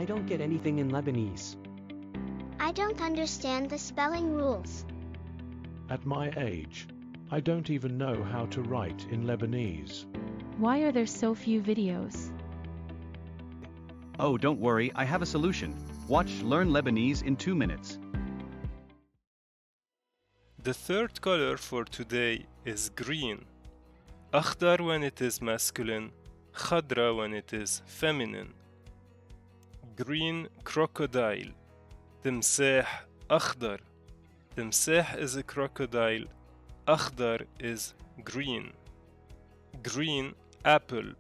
I don't get anything in Lebanese. I don't understand the spelling rules. At my age, I don't even know how to write in Lebanese. Why are there so few videos? Oh, don't worry, I have a solution. Watch Learn Lebanese in 2 minutes. The third color for today is green. أخضر when it is masculine, خضرا when it is feminine. Green crocodile. تمساح أخضر. تمساح is a crocodile. أخضر is green. Green apple.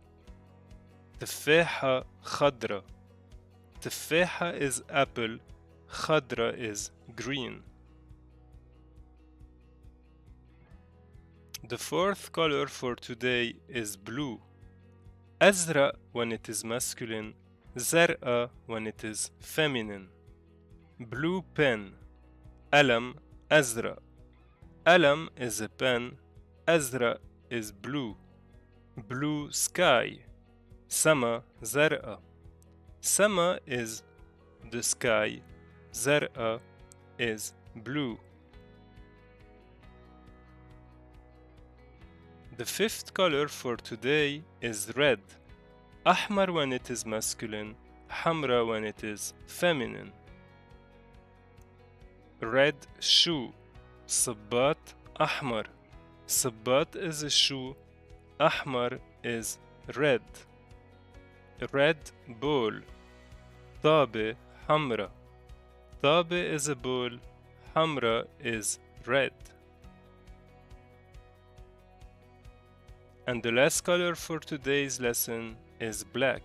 تفاحة خضرا. تفاحة is apple. خضرا is green. The fourth color for today is blue. أزرق when it is masculine. زرقاء when it is feminine. Blue pen. قلم أزرق. قلم is a pen. أزرق is blue. Blue sky. سما زرقاء. سما is the sky. زرقاء is blue. The fifth color for today is red. أحمر when it is masculine. حمرا when it is feminine. Red shoe. صباط أحمر. صباط is a shoe. أحمر is red. Red bowl. طابة حمرا. طابة is a bowl. حمرا is red. And the last color for today's lesson is black.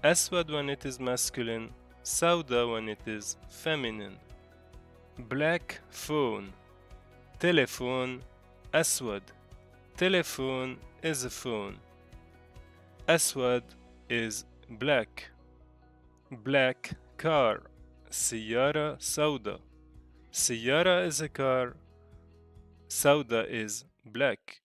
أسود when it is masculine. سوداء when it is feminine. Black phone. تليفون أسود. Telephone is a phone. أسود is black. Black car. سيارة سوداء. سيارة is a car. سوداء is black.